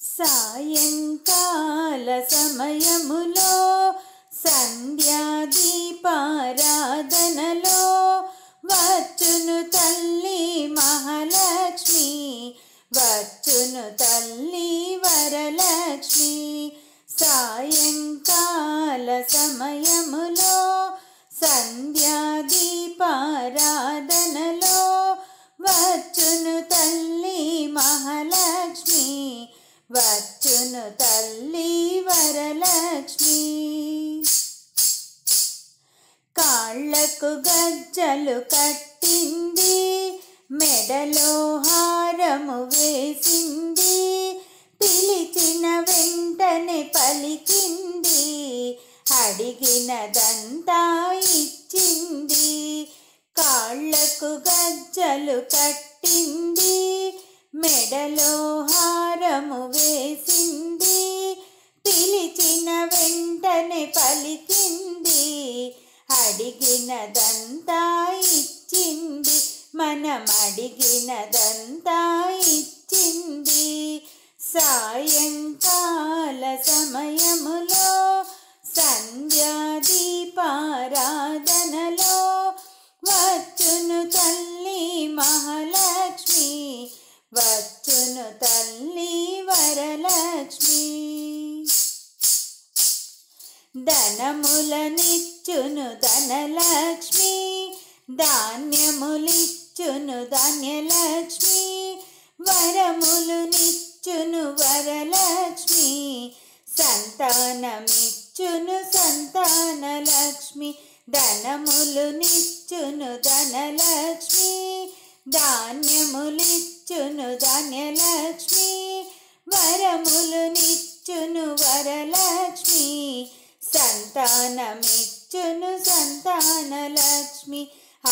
సాయంకాల సమయములో సంధ్యాదీపారాధనలో వచ్చును తల్లి మహాలక్ష్మి, వచ్చును తల్లి వరలక్ష్మి. సాయంకాల సమయములో సంధ్యాదీపారాధనలో వచ్చును తల్లి మహాలక్ష్మి, వచ్చును తల్లి వరలక్ష్మి. కాళ్ళకు గజ్జలు కట్టింది, మెడలో హారము వేసింది, పిలిచిన వెంటనే పలికింది, అడిగినదంతా ఇచ్చింది. కాళ్ళకు గజ్జలు కట్టింది, మెడలో హారము వేసింది, పిలిచిన వెంటనే పలికింది, అడిగినదంతా ఇచ్చింది, మనం అడిగినదంతా ఇచ్చింది. సాయంకాల సమయములో సంధ్యాదీపారాధనలో వచ్చును తల్లి మహాలక్ష్మి, వచ్చును తల్లి వరలక్ష్మి. ధనములనిచ్చును ధనలక్ష్మి, ధాన్యములిచ్చును ధాన్యలక్ష్మి, వరములునిచ్చును వరలక్ష్మి, సంతానమిచ్చును సంతానలక్ష్మి. ధనములునిచ్చును ధనలక్ష్మి, ధాన్యములిచ్చును ధాన్యలక్ష్మి, వరములునిచ్చును వరలక్ష్మి, సంతానమిచ్చును సంతానలక్ష్మి.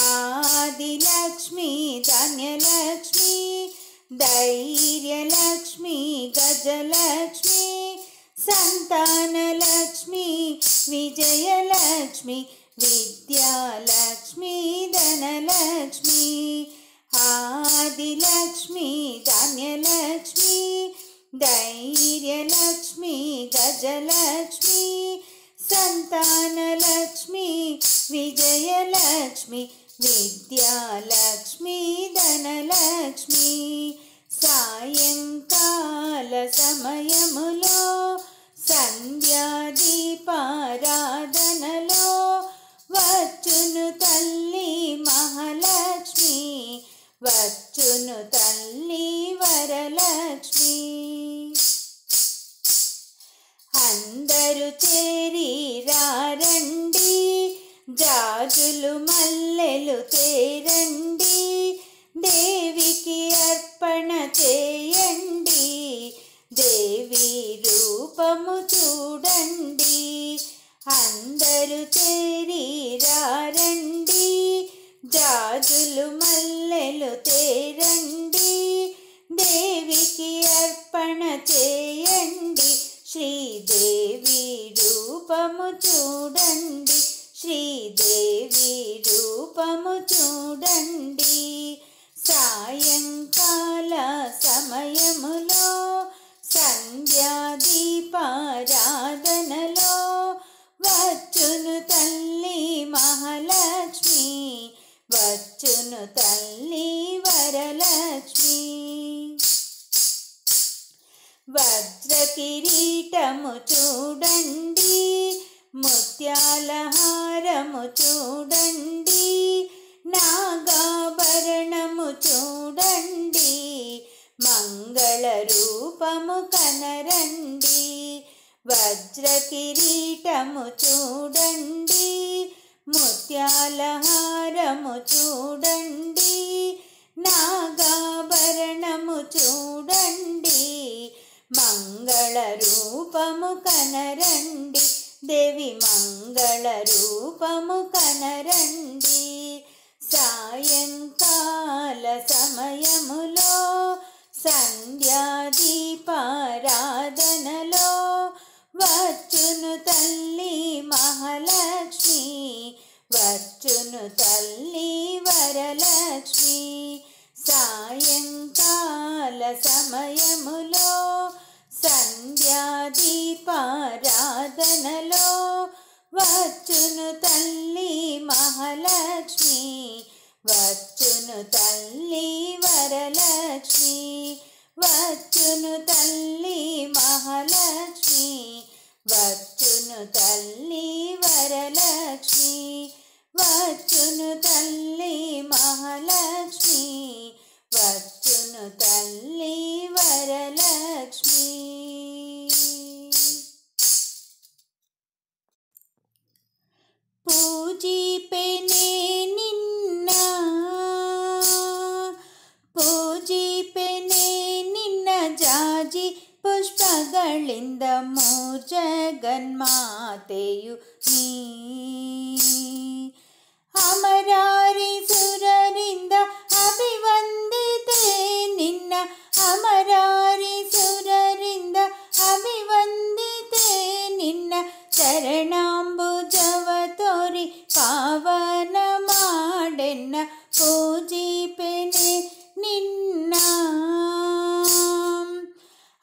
ఆదిలక్ష్మి ధాన్యలక్ష్మి, ధైర్యలక్ష్మి గజలక్ష్మి, సంతానలక్ష్మి విజయలక్ష్మి, విద్యాలక్ష్మి ధనలక్ష్మి. ఆదిలక్ష్మి ధాన్యలక్ష్మి, ధైర్యలక్ష్మి గజలక్ష్మి, సంతానలక్ష్మి విజయలక్ష్మి, విద్యాలక్ష్మి ధనలక్ష్మి. సాయంకాల సమయములో సంధ్యాదీపారాధనలో వచ్చును తల్లి మహాలక్ష్మి, వచ్చును తల్లి వరలక్ష్మి. అందరూ చేరి రారండి, జాజులు మల్లెలు తేరండి, దేవికి అర్పణ చేయండి, దేవి రూపము చూడండి. అందరూ చేరి రారండి, జాజులు మల్లెలు తేరండి, దేవికి అర్పణ చేయండి, శ్రీదేవి రూపము చూడండి, శ్రీదేవి రూపము చూడండి. సాయంకాల సమయములో సంధ్యాదీపారాధనలో వచ్చును తల్లి మహాలక్ష్మి, వచ్చును తల్లి వరలక్ష్మి. వజ్రకిరీటము చూడండి, ముత్యాల హారము చూడండి, నాగాభరణము చూడండి, మంగళ రూపము కనరండి. వజ్రకిరీటము చూడండి, ముత్యాల హారము చూడండి, నాగాభరణము చూడండి, మంగళ రూపము కనరండి, దేవి మంగళ రూపము కనరండి. సాయంకాల సమయములో సంధ్యాదీపారాధనలో వచ్చును తల్లి మహాలక్ష్మి, వచ్చును తల్లి వరలక్ష్మి. సాయంకాల సమయములో సంధ్యాదీపారాధనలో వచ్చును తల్లి మహాలక్ష్మి, వచ్చును తల్లి వరలక్ష్మి, వచ్చును తల్లి మహాలక్ష్మి, వచ్చును తల్లి వరలక్ష్మి, వచ్చును తల్లి మహాలక్ష్మి, వచ్చును తల్లి వరలక్ష్మి. ಪೂಜಿಪೆನೆ ನಿನ್ನ, ಪೂಜಿಪೆನೆ ನಿನ್ನ ಜಾಜಿ ಪುಷ್ಪಗಳಿಂದ ಮೂರ್ಜಗನ್ಮಾತೆಯು ನೀ. ಅಮರಾರಿ ಸುರರಿಂದ ಅಭಿವಂದಿತೆ ನಿನ್ನ, ಅಮರಾರಿ ಸುರರಿಂದ ಅಭಿವಂದಿತೆ ನಿನ್ನ. ಚರಣಾಂಬುಜವ ತೋರಿ ಪಾವನ ಮಾಡೆನ್ನ, ಪೂಜಿಪೆನೆ ನಿನ್ನ.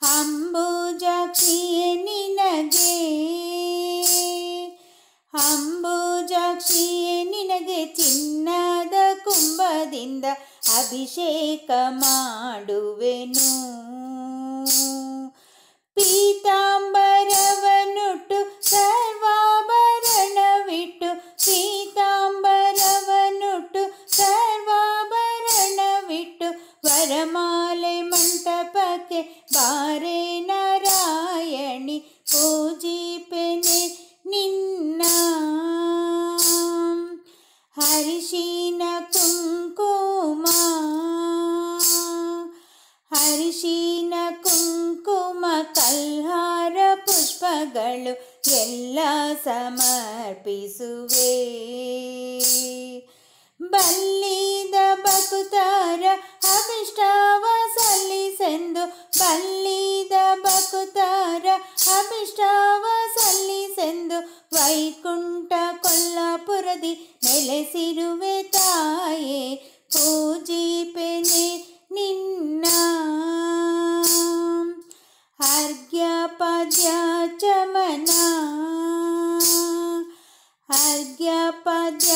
ಅಂಬುಜಾಕ್ಷಿಯೇ ನಿನಗೆ, ಅಂಬುಜಾಕ್ಷಿಯೇ ನಿನಗೆ ಚಿನ್ನದ ಕುಂಭದಿಂದ ಅಭಿಷೇಕ ಮಾಡುವೆನು. ಪೀತಾಂಬರವನುಟ್ಟು ಸರ್ವಾಭರಣವಿಟ್ಟು, ಪೀತಾಂಬರವನುಟ್ಟು ಸರ್ವಾಭರಣವಿಟ್ಟು, ವರಮಾಲೆ ಮಂಟಪಕ್ಕೆ ಬಾರೆ ನಾರಾಯಣಿ, ಪೂಜಿಪೆನೆ ನಿನ್ನ. ಹರಿಶಿನ ಕುಂಕುಮ, ಹರಿಶಿನ ಕುಂಕುಮ ಕಲ್ಹಾರ ಪುಷ್ಪಗಳು ಎಲ್ಲ ಸಮರ್ಪಿಸುವೆ. ಬಲ್ಲಿದ ಬಕುತರ ಅಭಿಷ್ಟವ ಸಲ್ಲಿಸೆಂದು, ಬಲ್ಲಿದ ಬಕುತರ ಅಭಿಷ್ಟವ ಸಲ್ಲಿಸೆಂದು, ವೈಕುಂಠ ಕೊಲ್ಲಾಪುರದಿ ನೆಲೆಸಿರುವೆ ತಾಯೇ, ಪೂಜಿಪೆನೆ ನಿನ್ನ. ಅರ್ಘ್ಯಪಾದ್ಯ ಚಮನ, ಅರ್ಘ್ಯಪಾದ್ಯ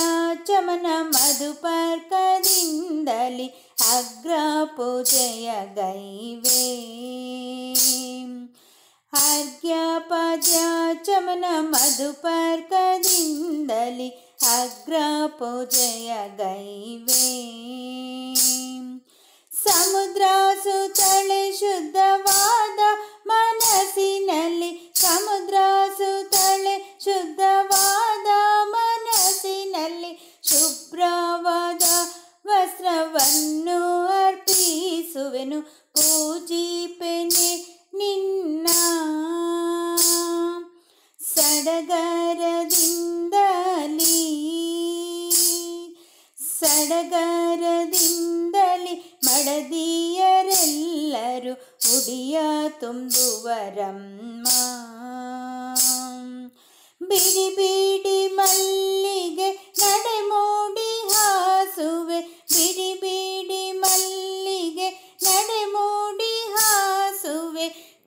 ಚಮನ ಮಧುಪರ್ಕದಿಂದಲಿ ಅಗ್ರ ಪೂಜೆಯ ಗೈವೆ. ಅರ್ಘ್ಯಪಾದ್ಯ ಚಮನ ಮಧುಪರ್ಕದಿಂದಲಿ ಅಗ್ರ ಪೂಜೆಯ ಗೈವೆ. ಸಮುದ್ರ ಸುತ್ತಳೆ ಶುದ್ಧವಾದ ಮನಸ್ಸಿನಲ್ಲಿ, ಸಮುದ್ರ ಸುತ್ತಳೆ ಶುದ್ಧವಾದ ಮನಸ್ಸಿನಲ್ಲಿ, ಶುಭ್ರವಾದ ವಸ್ತ್ರವನ್ನು ಅರ್ಪಿಸುವೆನು, ಪೂಜಿಪೆನೆ ನಿನ್ನ. ಸಡಗರದಿಂದಲಿ, ಸಡಗರದಿಂದಲಿ ಮಡದಿಯರೆಲ್ಲರೂ ಉಡಿಯ ತುಂಬುವರಮ್ಮ. ಬಿಡಿ ಬಿಡಿ ಮಲ್ಲಿಗೆ ನಡೆ ಮೂಡಿ ಹಾಸುವೆ, ಬಿಡಿ ಬಿಡಿ ಮಲ್ಲಿಗೆ ನಡೆ ಮೂಡಿ ಹಾಸುವೆ.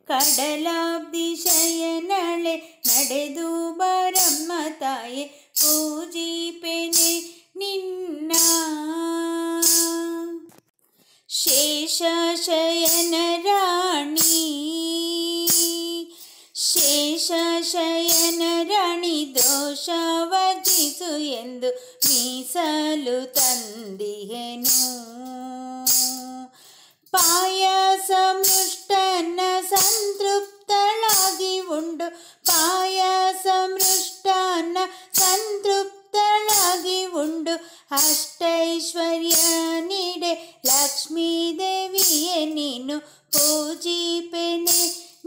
ಕಡಲಾಬ್ದಿ ಶಯನಳೆ ನಡೆದು ಬರಮ್ಮ ತಾಯೆ, ಪೂಜಿಪೆನೆ ನಿನ್ನ. ಶೇಷಶಯನ ರಾಣಿ, ಶೇಷಶಯನ ರಾಣಿ ದೋಷವರ್ಜಿಸು ಎಂದು ಮೀಸಲು ತಂದಿಹೆನು. ಪಾಯಸ ಮೃಷ್ಟನ ಸಂತೃಪ್ತಳಾಗಿ ಉಂಡು, ಪಾಯಸ ಮೃಷ್ಟನ ಸಂತೃಪ್ತಳಾಗಿ ಉಂಡು, ಅಷ್ಟೈಶ್ವರ್ಯ ನೀಡೆ ಲಕ್ಷ್ಮೀ ದೇವಿಯೇ ನೀನು, ಪೂಜಿಪೆನೆ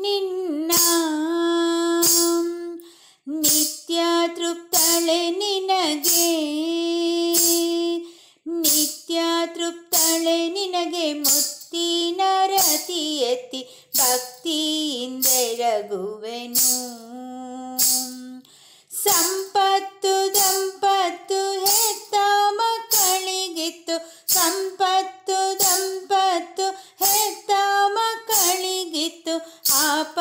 ನಿನ್ನ. ನಿತ್ಯ ತೃಪ್ತಳೆ ನಿನಗೆ, ನಿತ್ಯ ತೃಪ್ತಳೆ ನಿನಗೆ ಮುತ್ತಿನ ರತಿ ಎತ್ತಿ ಭಕ್ತಿಯಿಂದೆರಗುವೆನು. ಸಂಪತ್ತು ದಂಪತ್ತು ಹೆತ್ತ ಮಕ್ಕಳಿಗಿತ್ತು, ಸಂಪತ್ತು ದಂಪತ್ತು ಹೆತ್ತ ಮಕ್ಕಳಿಗಿತ್ತು, ಆಪ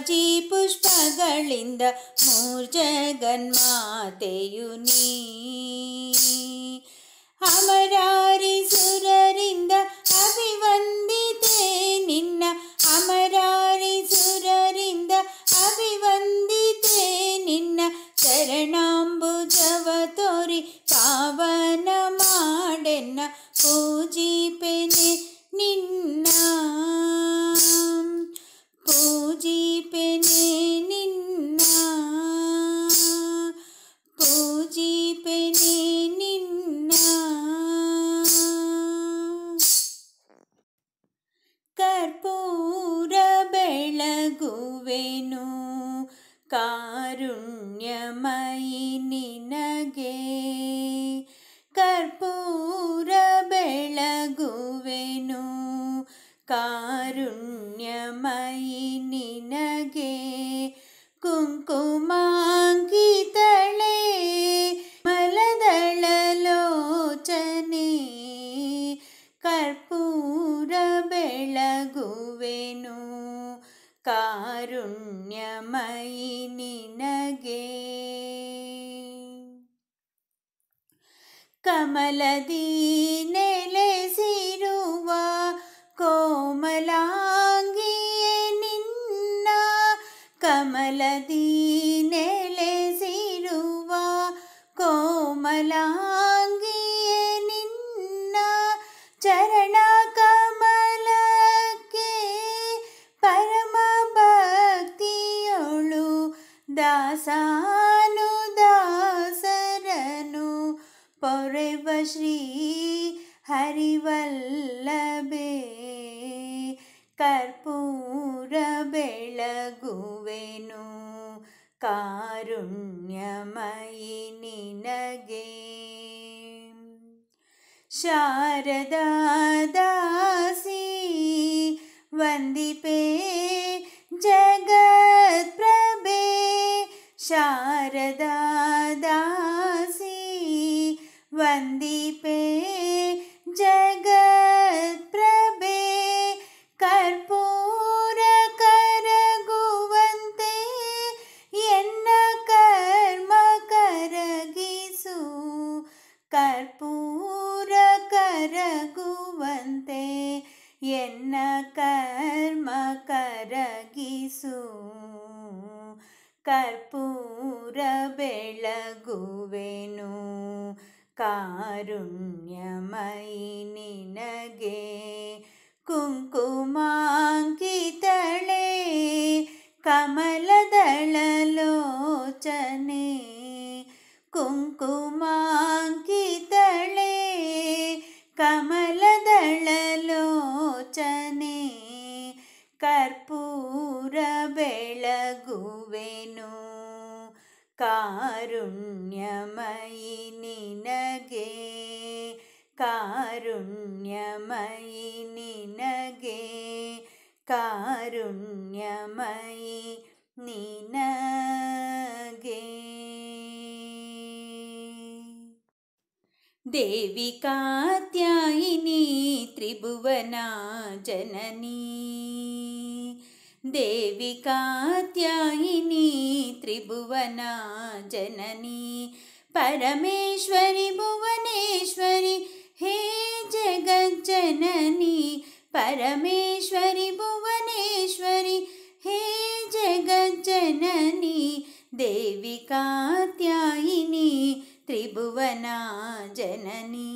ಜಾಜಿ ಪುಷ್ಪಗಳಿಂದ ಮೂರ್ಜಗನ್ಮಾತೆಯು ನೀ. ಅಮರಾರಿ ಸುರರಿಂದ ಅಭಿವಂದಿತೆ ನಿನ್ನ, ಅಮರಾರಿ ಸುರರಿಂದ ಅಭಿವಂದಿತೆ ನಿನ್ನ. ಶರಣಾಂಬುಜವ ತೋರಿ ಪಾವನ ಮಾಡೆನ್ನ, ಪೂಜಿಪೆನೆ ನಿನ್ನ, ಪೂಜಿಪೆನೆ ನಿನ್ನ, ಪೂಜಿಪೆನೆ ನಿನ್ನ. ಕರ್ಪೂರ ಬೆಳಗುವೆನು ಕಾರುಣ್ಯಮಯಿ ನಿನಗೆ, ಕರ್ಪೂರ ಬೆಳಗುವೆನು ಕಾರುಣ್ಯಮಯಿ ನಿನಗೆ. ಕುಂಕುಮಾಂಕಿತಳೆ ಮಲದಳಲೋಚನೆ, ಕರ್ಪೂರ ಬೆಳಗುವೆನು ಕಾರುಣ್ಯಮಯಿ ನಿನಗೆ. ಕಮಲದಿ ನೆಲೆಸಿರುವ ಕೋಮಲಾಂಗಿಯೇ ನಿನ್ನ, ಕಮಲದಿ ನೆಲೆಸಿರುವ ಕೋಮಲಾಂಗಿಯೇ ನಿನ್ನ. ಚರಣ ಕಮಲಕ್ಕೆ ಪರಮ ಭಕ್ತಿಯೊಳು ದಾಸಾನುದಾಸರನು ಪೊರೆವ ಶ್ರೀ ಹರಿವಲ್ಲಭೆ. ಕರ್ಪೂರ ಬೆಳಗುವೆನು ಕಾರುಣ್ಯಮಯಿ ನಿನಗೆ. ಶಾರದಾ ದಾಸಿ ವಂದಿಪೆ ಜಗತ್ಪ್ರಭೆ, ಶಾರದಾ ದಾಸಿ ವಂದಿಪೆ ಜಗತ್ಪ್ರಭೆ. ಕರ್ಪೂರ ಕರಗುವಂತೆ ಎನ್ನ ಕರ್ಮ ಕರಗಿಸು, ಕರ್ಪೂರ ಕರಗುವಂತೆ ಎನ್ನ ಕರ್ಮ ಕರಗಿಸು. ಕರ್ಪೂರ ಬೆಳಗುವೆನು ಕಾರುಣ್ಯಮಯಿ ನಿನಗೆ. ಕುಂಕುಮಾಂಕಿತಳೆ ಕಮಲದಳಲೋಚನೆ, ಕುಂಕುಮಾಂಕಿತಳೆ ಕಮಲದಳಲೋಚನೆ. ಕರ್ಪೂರ ಬೆಳಗುವೆನು ಕಾರುಣ್ಯಮಯಿ ನಿನಗೆ, ಕಾರುಣ್ಯಮಯಿ ನಿನಗೆ, ಕಾರುಣ್ಯಮಯಿ ನಿನಗೆ. ದೇವಿ ಕಾತ್ಯಾಯಿನಿ ತ್ರಿಭುವನ ಜನನಿ, ದೇವಿ ಕಾತ್ಯಾಯಿನಿ ತ್ರಿಭುವನ ಜನನಿ. ಪರಮೇಶ್ವರಿ ಭುವನೇಶ್ವರಿ ಹೇ ಜಗಜ್ಜನನಿ, ಪರಮೇಶ್ವರಿ ಭುವನೇಶ್ವರಿ ಹೇ ಜಗಜ್ಜನನಿ. ದೇವಿ ಕಾತ್ಯಾಯಿನಿ ತ್ರಿಭುವನ ಜನನಿ.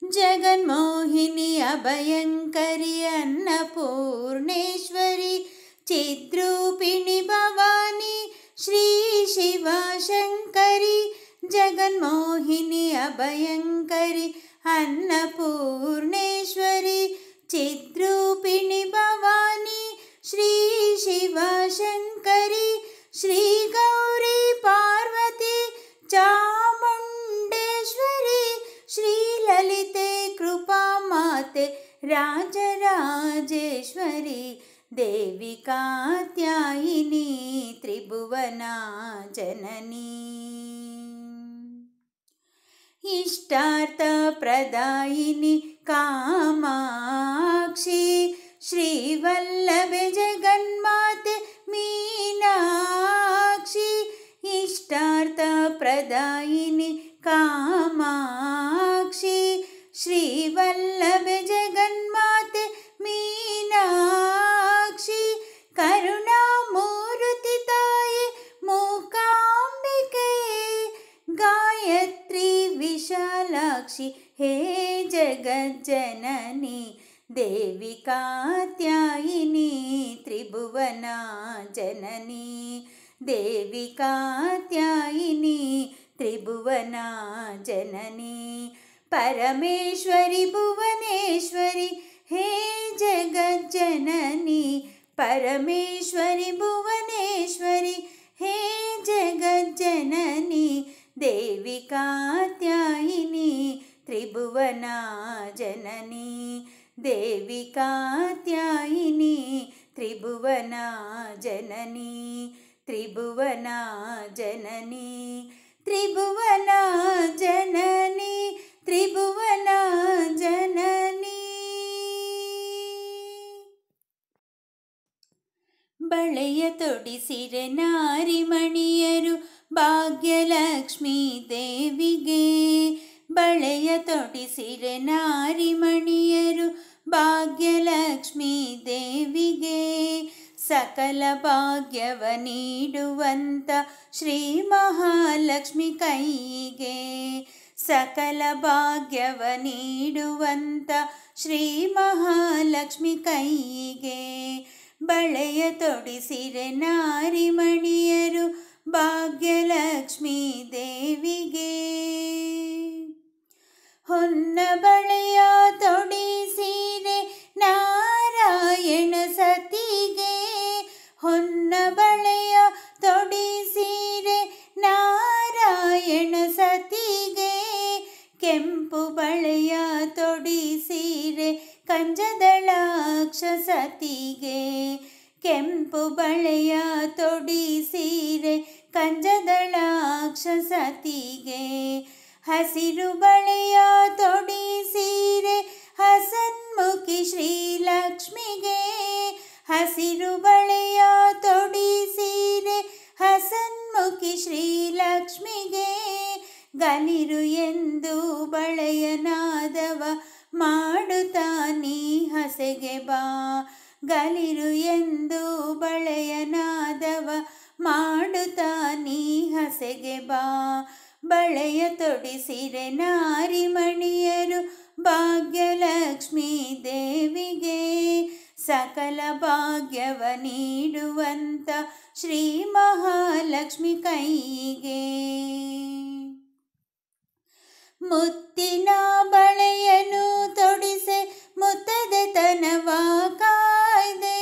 ಜಗನ್ಮೋಹಿನಿ ಅಭಯಂಕರಿ ಅನ್ನಪೂರ್ಣೇಶ್ವರಿ, ಚಿದ್ರೂಪಿಣಿ ಭವಾನಿ ಶ್ರೀ ಶಿವಶಂಕರಿ. ಜಗನ್ಮೋಹಿನಿ ಅಭಯಂಕರಿ ಅನ್ನಪೂರ್ಣೇಶ್ವರಿ, ಚಿದ್ರೂಪಿಣಿ ಭವಾನಿ ಶ್ರೀ ಶಿವಶಂಕರಿ. ಶ್ರೀ ಗೌರಿ ಪಾರ್ವತಿ ಚಾಮುಂಡೇಶ್ವರಿ, ಶ್ರೀ ಲಲಿತೆ ಕೃಪಾ ಮಾತೆ ರಾಜರಾಜೇಶ್ವರಿ. ದೇವಿ ಕಾತ್ಯಾಯಿನಿ ತ್ರಿಭುವನ ಜನನಿ. ಇಷ್ಟಾರ್ಥ ಪ್ರದಾಯಿನಿ ಕಾಮಾಕ್ಷಿ, ಶ್ರೀವಲ್ಲಭೆ ಜಗನ್ಮಾತೆ ಮೀನಾಕ್ಷಿ ಇಷ್ಟಾರ್ಥ ಪ್ರದಾಯಿನಿ ಕಾಮಾಕ್ಷಿ ಶ್ರೀವಲ್ಲಭೆ ಜಗನ್ಮಾತೆ ಮೀನಾಕ್ಷಿ ಕರುಣಾಮೂರ್ತಿ ತಾಯಿ ಮೂಕಾಂಬಿಕೆ ಗಾಯತ್ರಿ ವಿಶಾಲಾಕ್ಷಿ ಹೇ ಜಗಜ್ಜನನಿ ದೇವಿ ಕಾತ್ಯಾಯಿನಿ ತ್ರಿಭುವನ ಜನನಿ ದೇವಿ ಕಾತ್ಯಾಯಿನಿ ತ್ರಿಭುವನ ಜನನಿ ಪರಮೇಶ್ವರಿ ಭುವನೇಶ್ವರಿ ಹೇ ಜಗಜ್ಜನನಿ ಪರಮೇಶ್ವರಿ ಭುವನೇಶ್ವರಿ ಹೇ ಜಗಜ್ಜನನಿ ದೇವಿ ಕಾತ್ಯಾಯಿನಿ ತ್ರಿಭುವನ ಜನನಿ ದೇವಿ ಕಾತ್ಯಾಯಿನಿ ತ್ರಿಭುವನ ಜನನಿ ತ್ರಿಭುವನ ಜನನಿ ತ್ರಿಭುವನ ಜನನಿ ತ್ರಿಭುವನ ಜನನಿ ಬಳೆಯ ತೊಡಿಸಿರೆ ನಾರಿಮಣಿಯರು ಭಾಗ್ಯಲಕ್ಷ್ಮೀ ದೇವಿಗೆ ಬಳೆಯ ತೊಡಿಸಿರೆ ನಾರಿಮಣಿಯರು ಭಾಗ್ಯಲಕ್ಷ್ಮೀ ದೇವಿಗೆ ಸಕಲ ಭಾಗ್ಯವ ನೀಡುವಂತ ಶ್ರೀ ಮಹಾಲಕ್ಷ್ಮಿ ಕೈಗೆ ಸಕಲ ಭಾಗ್ಯವ ನೀಡುವಂತ ಶ್ರೀ ಮಹಾಲಕ್ಷ್ಮಿ ಕೈಗೆ ಬಳೆಯ ತೊಡಿಸಿರೆ ನಾರಿಮಣಿಯರು ಭಾಗ್ಯಲಕ್ಷ್ಮೀ ದೇವಿಗೆ ಹೊನ್ನ ಬಳೆಯ ತೊಡಿಸಿರೆ ನಾರಾಯಣ ಸತಿಗೆ ಹೊನ್ನ ಬಳೆಯ ತೊಡಿಸಿರೆ ನಾರಾಯಣ ಸತಿಗೆ ಕೆಂಪು ಬಳೆಯ ತೊಡಿಸಿರೆ ಕಂಜದಳಾಕ್ಷ ಸತಿಗೆ ಕೆಂಪು ಬಳೆಯ ತೊಡಿಸಿರೆ ಕಂಜದಳಾಕ್ಷ ಸತಿಗೆ ಹಸಿರು ಬಳೆಯ ತೊಡಿಸಿರೆ ಹಸನ್ಮುಖಿ ಶ್ರೀಲಕ್ಷ್ಮಿಗೆ ಹಸಿರು ಬಳೆಯ ತೊಡಿಸಿರೆ ಹಸನ್ಮುಖಿ ಶ್ರೀಲಕ್ಷ್ಮಿಗೆ ಗಲಿರು ಎಂದು ಬಳೆಯ ನಾದವ ಮಾಡುತ್ತಾ ನೀ ಹಸೆಗೆ ಬಾ ಗಲಿರು ಎಂದು ಬಳೆಯ ನಾದವ ಮಾಡುತ್ತಾ ನೀ ಹಸೆಗೆ ಬಾ ಬಳೆಯ ತೊಡಿಸಿರೆ ನಾರಿಮಣಿಯರು ಭಾಗ್ಯಲಕ್ಷ್ಮೀ ದೇವಿಗೆ ಸಕಲ ಭಾಗ್ಯವ ನೀಡುವಂತ ಶ್ರೀ ಮಹಾಲಕ್ಷ್ಮಿ ಕೈಗೆ ಮುತ್ತಿನ ಬಳೆಯನು ತೊಡಿಸೆ ಮುತ್ತದೆ ತನವ ಕಾಯ್ದೆ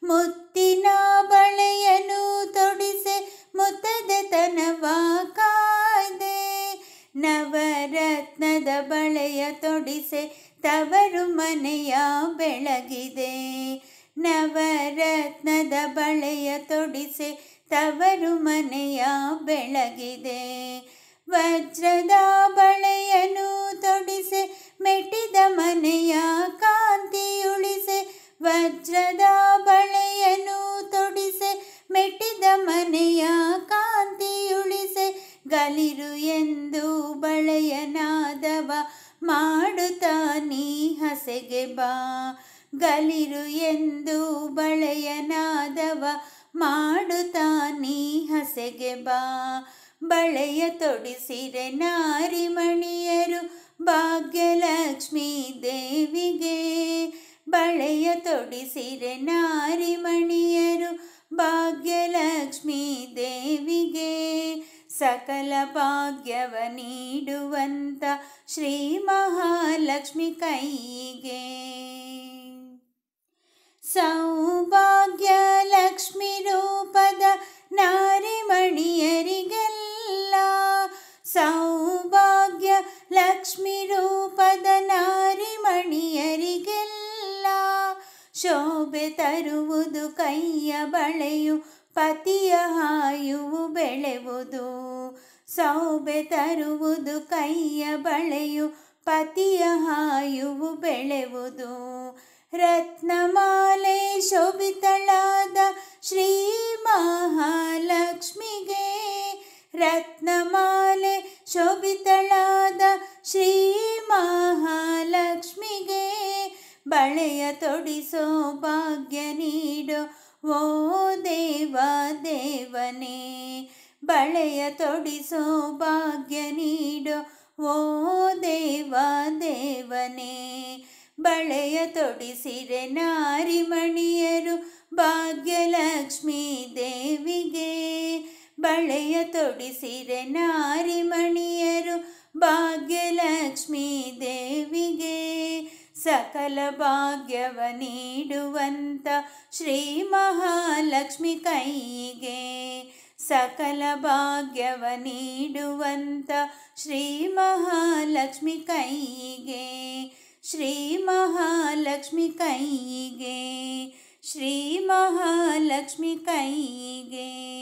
ಮುತ್ತಿನ ಬಳೆಯನು ತೊಡಿಸೆ ಮುತ್ತದೆ ತನವ ಕಾಯ್ದೆ ನವರತ್ನದ ಬಳೆಯ ತೊಡಿಸೆ ತವರು ಮನೆಯ ಬೆಳಗಿದೆ ನವರತ್ನದ ಬಳೆಯ ತೊಡಿಸೆ ತವರು ಮನೆಯ ಬೆಳಗಿದೆ ವಜ್ರದ ಬಳೆಯನು ತೊಡಿಸೆ ಮೆಟ್ಟಿದ ಮನೆಯ ಕಾಂತಿಯುಳಿಸೆ ವಜ್ರದ ಬಳೆಯನು ತೊಡಿಸೆ ಮೆಟ್ಟಿದ ಮನೆಯ ಕಾಂತಿಯುಳಿಸೆ ಗಲಿರು ಎಂದು ಬಳೆಯ ನಾದವ ಮಾಡುತ್ತಾ ನೀ ಹಸೆಗೆ ಬಾ ಗಲಿರು ಎಂದು ಬಳೆಯ ನಾದವ ಮಾಡುತ್ತಾ ನೀ ಹಸೆಗೆ ಬಾ ಬಳೆಯ ತೊಡಿಸಿರೆ ನಾರಿಮಣಿಯರು ಭಾಗ್ಯಲಕ್ಷ್ಮೀ ದೇವಿಗೆ ಬಳೆಯ ತೊಡಿಸಿರೆ ನಾರಿಮಣಿಯರು ಭಾಗ್ಯಲಕ್ಷ್ಮೀ ದೇವಿಗೆ ಸಕಲ ಭಾಗ್ಯವ ನೀಡುವಂತ ಶ್ರೀ ಮಹಾಲಕ್ಷ್ಮಿ ಕೈಗೆ ಸೌಭಾಗ್ಯ ಲಕ್ಷ್ಮಿ ರೂಪದ ನಾರಿಮಣಿಯರಿಗೆಲ್ಲ ಸೌಭಾಗ್ಯ ಲಕ್ಷ್ಮಿ ರೂಪದ ನಾರಿಮಣಿಯರಿಗೆಲ್ಲ ಶೋಭೆ ತರುವುದು ಕೈಯ ಬಳೆಯು ಪತಿಯ ಹಾಯುವು ಬೆಳೆವುದು ಸೌಭೆ ತರುವುದು ಕೈಯ ಬಳೆಯು ಪತಿಯ ಹಾಯುವು ಬೆಳೆವುದು ರತ್ನಮಾಲೆ ಶೋಭಿತಳಾದ ಶ್ರೀ ಮಹಾಲಕ್ಷ್ಮಿಗೆ, ರತ್ನಮಾಲೆ ಶೋಭಿತಳಾದ ಶ್ರೀ ಮಹಾಲಕ್ಷ್ಮಿಗೆ, ಬಳೆಯ ತೊಡಿಸೋ ಭಾಗ್ಯ ನೀಡೋ ಓ ದೇವ ದೇವನೇ, ಬಳೆಯ ತೊಡಿಸೋ ಭಾಗ್ಯ ನೀಡೋ ಓ ದೇವ ದೇವನೇ. ಬಳೆಯ ತೊಡಿಸಿರೆ ನಾರಿಮಣಿಯರು ಭಾಗ್ಯಲಕ್ಷ್ಮೀ ದೇವಿಗೆ, ಬಳೆಯ ತೊಡಿಸಿರೆ ನಾರಿಮಣಿಯರು ಭಾಗ್ಯಲಕ್ಷ್ಮೀ ದೇವಿಗೆ. ಸಕಲ ಭಾಗ್ಯವ ನೀಡುವಂತ ಶ್ರೀ ಮಹಾಲಕ್ಷ್ಮಿ ಕೈಗೆ, ಸಕಲ ಭಾಗ್ಯವ ನೀಡುವಂತ ಶ್ರೀ ಮಹಾಲಕ್ಷ್ಮಿ ಕೈಗೆ, ಶ್ರೀ ಮಹಾಲಕ್ಷ್ಮಿ ಕೈಗೆ, ಶ್ರೀ ಮಹಾಲಕ್ಷ್ಮಿ ಕೈಗೆ.